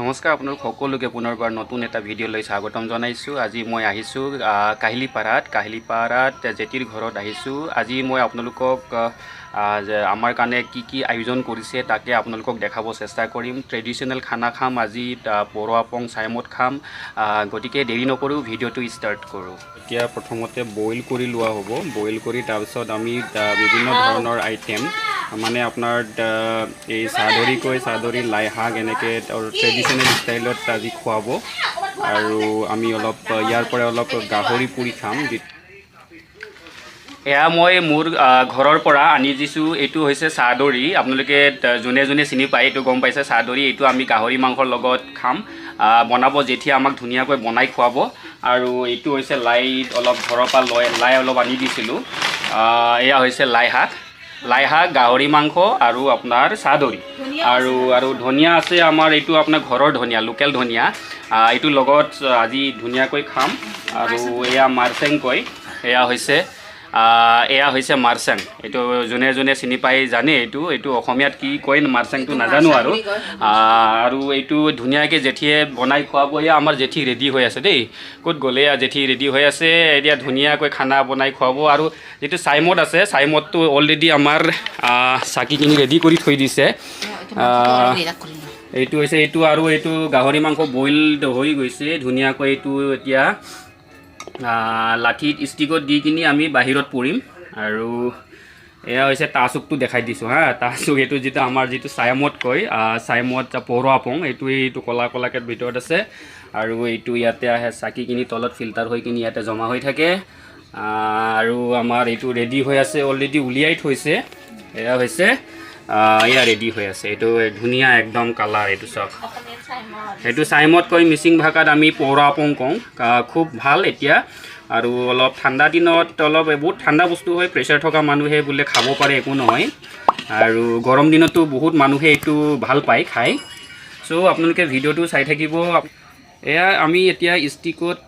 নমস্কাৰ আপোনালোক সকলোকে পুনৰবাৰ নতুন এটা ভিডিঅ' লৈ স্বাগতম জনাইছোঁ। আজি মই আহিছোঁ কাহিলীপাৰাত জেঠিৰ ঘৰত আহিছোঁ। আজি মই আপোনালোকক আমাৰ কাৰণে কি আয়োজন কৰিছে তাকে আপোনালোকক দেখাব চেষ্টা কৰিম। ট্ৰেডিশ্যনেল খানা খাম আজি, পৰো আপং চাই মদ খাম। গতিকে দেৰি নকৰোঁ, ভিডিঅ'টো ষ্টাৰ্ট কৰোঁ। এতিয়া প্ৰথমতে বইল কৰি লোৱা হ'ব। বইল কৰি তাৰপিছত আমি বিভিন্ন ধৰণৰ আইটেম মানে আপোনাৰ এই চাদৰি লাই শাক এনেকৈ ট্ৰেডিশ্যনেল ষ্টাইলত আজি খুৱাব। আৰু আমি অলপ ইয়াৰ পৰা অলপ গাহৰি পুৰি খাম। এয়া মই মোৰ ঘৰৰ পৰা আনি দিছোঁ। এইটো হৈছে চাদৰি। আপোনালোকে যোনে যোনে চিনি পায় এইটো গম পাইছে। চাদৰি এইটো আমি গাহৰি মাংসৰ লগত খাম, বনাব যেতিয়া আমাক ধুনীয়াকৈ বনাই খুৱাব। আৰু এইটো হৈছে লাই, অলপ ঘৰৰ পৰা লাই অলপ আনি দিছিলোঁ। এয়া হৈছে লাই শাক, গাহৰি মাংস আৰু আপোনাৰ চাদৰি আৰু ধনিয়া আছে আমাৰ। এইটো আপোনাৰ ঘৰৰ ধনিয়া, লোকেল ধনিয়া। এইটো লগত আজি ধুনীয়াকৈ খাম। আৰু এয়া মাৰচেং কয়, এয়া হৈছে মাৰচেং। এইটো যোনে যোনে চিনি পাই জানে। এইটো অসমীয়াত কি কয় মাৰচেংটো নাজানো আৰু এইটো ধুনীয়াকৈ জেঠিয়ে বনাই খুৱাব। এয়া আমাৰ জেঠি ৰেডি হৈ আছে দেই। ক'ত গ'লে জেঠি ৰেডি হৈ আছে, এতিয়া ধুনীয়াকৈ খানা বনাই খুৱাব। আৰু যিটো চাই মদ আছে, চাই মদটো অলৰেডি আমাৰ চাকিখিনি ৰেডি কৰি থৈ দিছে। এইটো হৈছে এইটো গাহৰি মাংস বইল হৈ গৈছে ধুনীয়াকৈ। এইটো এতিয়া লাঠিত ষ্টিকত দি কিনি আমি বাহিৰত পৰিম। আৰু এয়া হৈছে তাচুকটো দেখাই দিছোঁ তাচুক। এইটো যিটো আমাৰ যিটো চাই মদ কয়, চাই মদ পৰো আপং, এইটো কলাকৈ ভিতৰত আছে। আৰু এইটো ইয়াতে আহে চাকিখিনি তলত ফিল্টাৰ হৈ কিনি ইয়াতে জমা হৈ থাকে। আৰু আমাৰ এইটো ৰেডি হৈ আছে, অলৰেডি উলিয়াই থৈছে। এয়া হৈছে এয়া ৰেডি হৈ আছে। এইটো ধুনীয়া একদম কালাৰ। এইটো চাওক, এইটো চাই মদ কয়, মিচিং ভাষাত আমি পৰো আপং কওঁ। খুব ভাল এতিয়া। আৰু অলপ ঠাণ্ডা দিনত বহুত ঠাণ্ডা বস্তু হয়, প্ৰেছাৰ থকা মানুহে বোলে খাব পাৰে, একো নহয়। আৰু গৰম দিনতো বহুত মানুহে এইটো ভাল পায় খাই। চ' আপোনালোকে ভিডিঅ'টো চাই থাকিব। এয়া আমি এতিয়া ষ্টিকত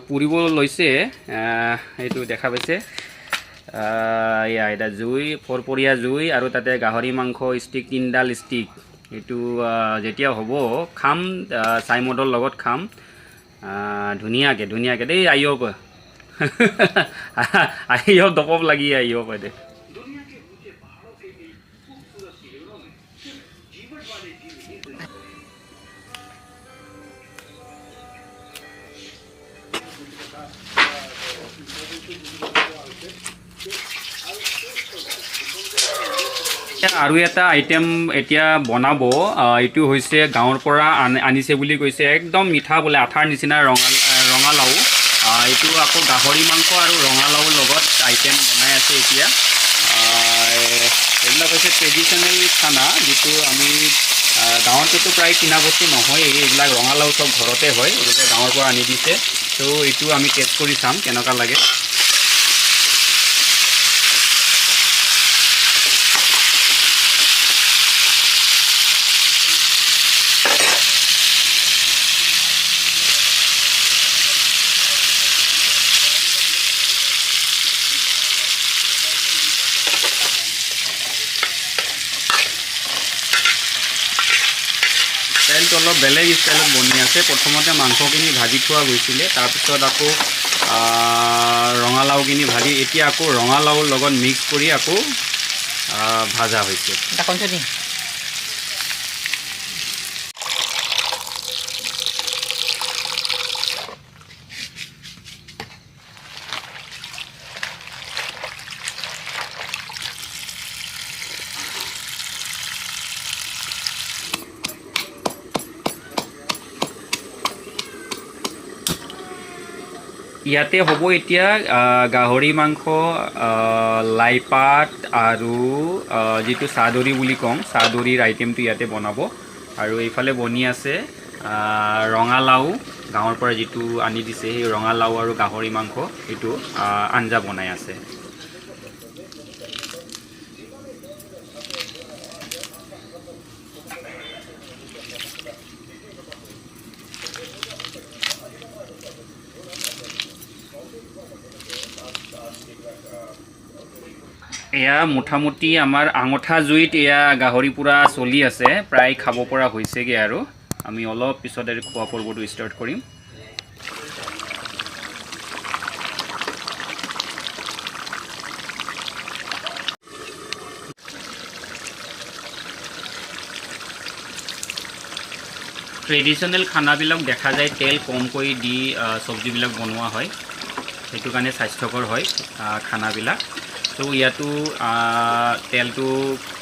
পুৰিব লৈছে। এইটো দেখা পাইছে, এটা জুই, ফৰফৰীয়া জুই, আৰু তাতে গাহৰি মাংস ষ্টিক, 3ডাল ষ্টিক। এইটো যেতিয়া হ'ব খাম, চাই মদৰ লগত খাম ধুনীয়াকৈ দেই। আহিব দপক লাগি আহিব পাৰে দে। আৰু এটা আইটেম এতিয়া বনাব। এইটো হৈছে গাঁৱৰ পৰা আনিছে বুলি কৈছে, একদম মিঠা বোলে, আঠাৰ নিচিনা ৰঙালাও। এইটো আকৌ গাহৰি মাংস আৰু ৰঙালাওৰ লগত আইটেম বনাই আছে এতিয়া। এইবিলাক হৈছে ট্ৰেডিশ্যনেল খানা, যিটো আমি গাঁৱততো প্ৰায় কিনা বস্তু নহয়েই। এইবিলাক ৰঙালাও চব ঘৰতে হয়, এইবিলাক গাঁৱৰ পৰা আনি দিছে। ত' এইটো আমি টেষ্ট কৰি চাম কেনেকুৱা লাগে। ষ্টাইলটো অলপ বেলেগ ষ্টাইলত বনি আছে। প্ৰথমতে মাংসখিনি ভাজি থোৱা গৈছিলে, তাৰপিছত আকৌ ৰঙালাওখিনি ভাজি, এতিয়া আকৌ ৰঙালাওৰ লগত মিক্স কৰি আকৌ ভাজা হৈছে। ইয়াতে হ'ব এতিয়া গাহৰি মাংস, লাইপাত আৰু যিটো চাদৰি বুলি কওঁ, চাদৰিৰ আইটেমটো ইয়াতে বনাব। আৰু এইফালে বনি আছে ৰঙালাও, গাঁৱৰ পৰা যিটো আনি দিছে সেই ৰঙালাও আৰু গাহৰি মাংস, এইটো আঞ্জা বনাই আছে। এয়া মোটামুটি আমাৰ আঙঠা জুইত এয়া গাহৰি পুৰা চলি আছে, প্ৰায় খাব পৰা হৈছেগৈ আৰু আমি অলপ পিছত আৰু খোৱা পৰ্বটো ষ্টাৰ্ট কৰিম। ট্ৰেডিশ্যনেল খানাবিলাক দেখা যায় তেল কমকৈ দি চব্জিবিলাক বনোৱা হয়, সেইটো কাৰণে স্বাস্থ্যকৰ হয় খানাবিলাক। তো ইয়াতো তেলটো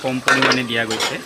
কম পৰিমাণে দিয়া গৈছে।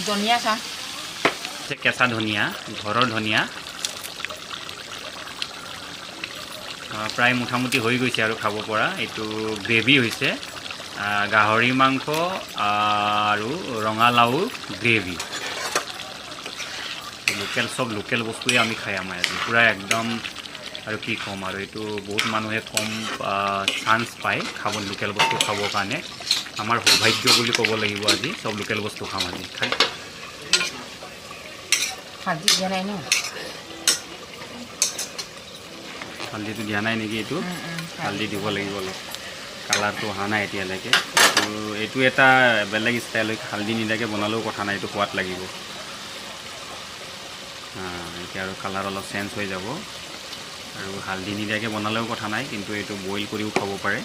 ধনিয়া চা কেঁচা ধনিয়া, ঘৰৰ ধনিয়া প্ৰায় মোটামুটি হৈ গৈছে আৰু খাব পৰা। এইটো গ্ৰেভি হৈছে, গাহৰি মাংস আৰু ৰঙালাও গ্ৰেভি। চব লোকেল বস্তুৱে আমি খাই আমাৰ আজি পূৰা একদম, আৰু কি ক'ম আৰু এইটো বহুত মানুহে কম চান্স পায় খাব, লোকেল বস্তু খাবৰ কাৰণে। আমাৰ সৌভাগ্য বুলি ক'ব লাগিব, আজি চব লোকেল বস্তু খাম আজি খাই। হালধিটো দিয়া নাই নেকি? এইটো হালধি দিব লাগিব অলপ, কালাৰটো অহা নাই এতিয়ালৈকে। এইটো এটা বেলেগ ষ্টাইল, হালধি নিদিয়াকৈ বনালেও কথা নাই, এইটো সোৱাদ লাগিব। এতিয়া আৰু কালাৰ অলপ চেঞ্জ হৈ যাব, আৰু হালধি নিদিয়াকৈ বনালেও কথা নাই, কিন্তু এইটো বইল কৰিও খাব পাৰে।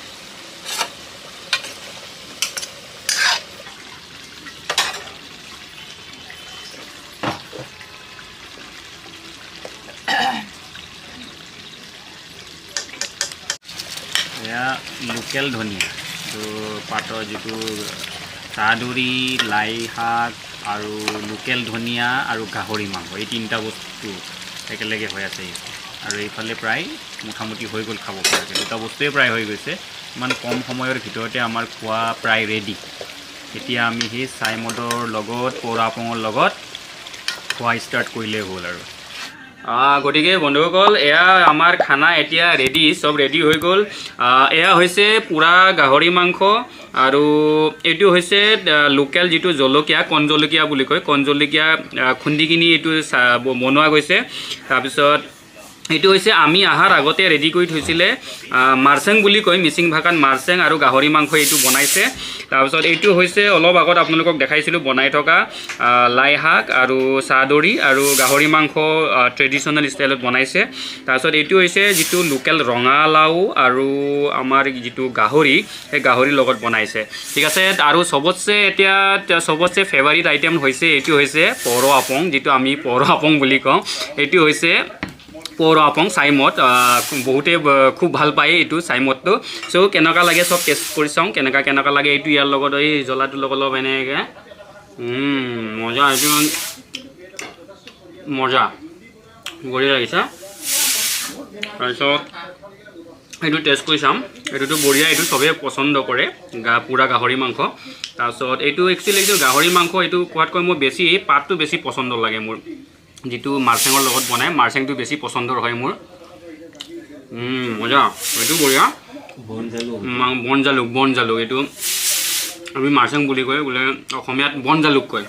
এয়া লোকেল ধনিয়া, এইটো পাতৰ যিটো চাদৰি, লাই শাক আৰু লোকেল ধনিয়া আৰু গাহৰি মাংস, এই তিনিটা বস্তু একেলগে হৈ আছে। আৰু এইফালে প্ৰায় মোটামুটি হৈ গ'ল খাব পৰাকৈ, দুটা বস্তুৱে প্ৰায় হৈ গৈছে। ইমান কম সময়ৰ ভিতৰতে আমাৰ খোৱা প্ৰায় ৰেডি। এতিয়া আমি সেই চাই মদৰ লগত, প'ৰা আপঙৰ লগত খোৱা ষ্টাৰ্ট কৰিলেই হ'ল আৰু। গতিকে বন্ধুসকল, এয়া আমাৰ খানা এতিয়া ৰেডি, চব ৰেডি হৈ গ'ল। এয়া হৈছে পুৰা গাহৰি মাংস, আৰু এইটো হৈছে লোকেল যিটো জলকীয়া, কণ জলকীয়া বুলি কয়, কণ জলকীয়া খুন্দি কিনি এইটো বনোৱা গৈছে। তাৰপিছত এইটো হৈছে আমি অহাৰ আগতে ৰেডি কৰি থৈছিলে, মাৰচেং বুলি কয় মিচিং ভাষাত, মাৰচেং আৰু গাহৰি মাংস এইটো বনাইছে। তাৰপিছত এইটো হৈছে অলপ আগত আপোনালোকক দেখাইছিলোঁ বনাই থকা লাই শাক আৰু চাদৰি আৰু গাহৰি মাংস ট্ৰেডিশ্যনেল ষ্টাইলত বনাইছে। তাৰপিছত এইটো হৈছে যিটো লোকেল ৰঙালাও আৰু আমাৰ যিটো গাহৰি, সেই গাহৰিৰ লগত বনাইছে। ঠিক আছে, আৰু চবতছে ফেভাৰিট আইটেম হৈছে এইটো হৈছে প'ৰ আপং, যিটো আমি প'ৰ আপং বুলি কওঁ। এইটো হৈছে প'ৰ আপং, চাই মদ। বহুতে খুব ভাল পায় এইটো চাই মদটো। চ' কেনেকুৱা লাগে চব টেষ্ট কৰি চাওঁ, কেনেকুৱা লাগে এইটো। ইয়াৰ লগত এই জ্বলাটোৰ লগত অলপ এনেকৈ মজা, এইটো মজা বঢ়িয়া লাগিছে। তাৰপিছত এইটো টেষ্ট কৰি চাম, এইটোতো বঢ়িয়া, এইটো চবেই পচন্দ কৰে, পুৰা গাহৰি মাংস। তাৰপিছত এইটো একচুৱেলি এইটো গাহৰি মাংস এইটো খোৱাতকৈ মোৰ বেছি পাতটো বেছি পচন্দ লাগে মোৰ যিটো মাৰচেঙৰ লগত বনায় মাৰচেংটো বেছি পচন্দৰ হয় মোৰ মজা এইটো বঢ়িয়া বন জালুক এইটো আমি মাৰচেং বুলি কয় বোলে অসমীয়াত বন জালুক কয়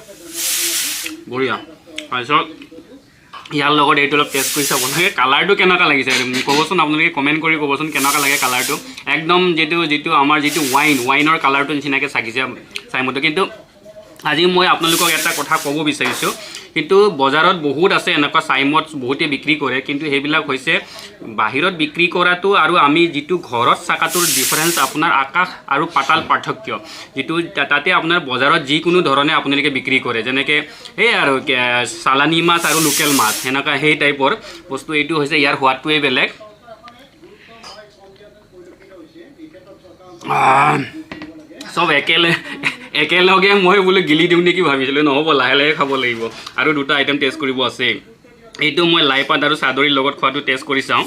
বঢ়িয়া তাৰপিছত ইয়াৰ লগত এইটো অলপ টেষ্ট কৰি চাব লাগে কালাৰটো কেনেকুৱা লাগিছে ক'বচোন আপোনালোকে কমেণ্ট কৰি ক'বচোন কেনেকুৱা লাগে কালাৰটো একদম যিটো আমাৰ যিটো ৱাইনৰ কালাৰটো নিচিনাকৈ চাগিছে চাই মতে কিন্তু আজি মই আপোনালোকক এটা কথা ক'ব বিচাৰিছোঁ কিন্তু বজাৰত বহুত আছে এনেকুৱা চাই মদ বহুতে বিক্ৰী কৰে কিন্তু সেইবিলাক হৈছে বাহিৰত বিক্ৰী কৰাটো আৰু আমি যিটো ঘৰত চাকাটোৰ ডিফাৰেঞ্চ আপোনাৰ আকাশ আৰু পাতাল পাৰ্থক্য যিটো তাতে আপোনাৰ বজাৰত যিকোনো ধৰণে আপোনালোকে বিক্ৰী কৰে যেনেকৈ এই আৰু চালানী মাছ আৰু লোকেল মাছ সেনেকুৱা সেই টাইপৰ বস্তু এইটো হৈছে ইয়াৰ সোৱাদটোৱেই বেলেগ চব একেলগে মই বোলো গিলি দিওঁ নেকি ভাবিছিলোঁ নহ'ব লাহে লাহে খাব লাগিব আৰু দুটা আইটেম টেষ্ট কৰিব আছে এইটো মই লাই পাত আৰু চাদৰীৰ লগত খোৱাটো টেষ্ট কৰি চাওঁ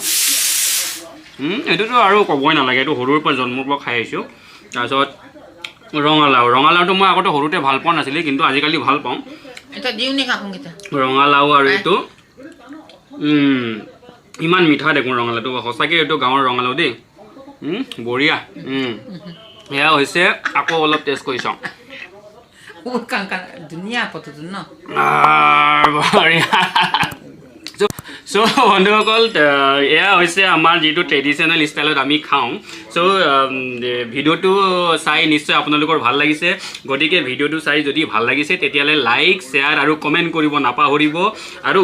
এইটোতো আৰু ক'বই নালাগে এইটো সৰুৰ পৰা জন্মৰ পৰা খাই আহিছোঁ তাৰপিছত ৰঙালাওটো মই আগতে সৰুতে ভাল পোৱা নাছিলোঁ কিন্তু আজিকালি ভাল পাওঁ ৰঙালাও আৰু এইটো ইমান মিঠা দেখোন ৰঙালাওটো সঁচাকৈ এইটো গাঁৱৰ ৰঙালাও দেই বঢ়িয়া এয়া হৈছে আকৌ অলপ টেষ্ট কৰি চাওঁ ধুনীয়া পথটো ন চ' বন্ধুসকল এয়া হৈছে আমাৰ যিটো ট্ৰেডিশ্যনেল ষ্টাইলত আমি খাওঁ চ' ভিডিঅ'টো চাই নিশ্চয় আপোনালোকৰ ভাল লাগিছে গতিকে ভিডিঅ'টো চাই যদি ভাল লাগিছে তেতিয়াহ'লে লাইক শ্বেয়াৰ আৰু কমেণ্ট কৰিব নাপাহৰিব আৰু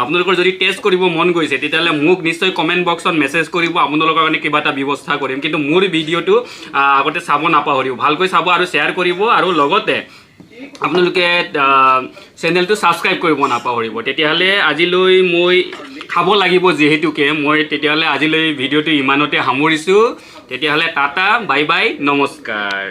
আপোনালোকৰ যদি টেষ্ট কৰিব মন গৈছে তেতিয়াহ'লে মোক নিশ্চয় কমেণ্ট বক্সত মেছেজ কৰিব আপোনালোকৰ কাৰণে কিবা এটা ব্যৱস্থা কৰিম কিন্তু মোৰ ভিডিঅ'টো আগতে চাব নাপাহৰিব ভালকৈ চাব আৰু শ্বেয়াৰ কৰিব আৰু লগতে আপোনালোকে চেনেলটো ছাবস্ক্ৰাইব কৰিব নাপাহৰিব তেতিয়াহ'লে আজিলৈ মই খাব লাগিব যিহেতুকে মই তেতিয়াহ'লে আজিলৈ ভিডিঅ'টো ইমানতে সামৰিছোঁ তেতিয়াহ'লে টাটা বাই বাই নমস্কাৰ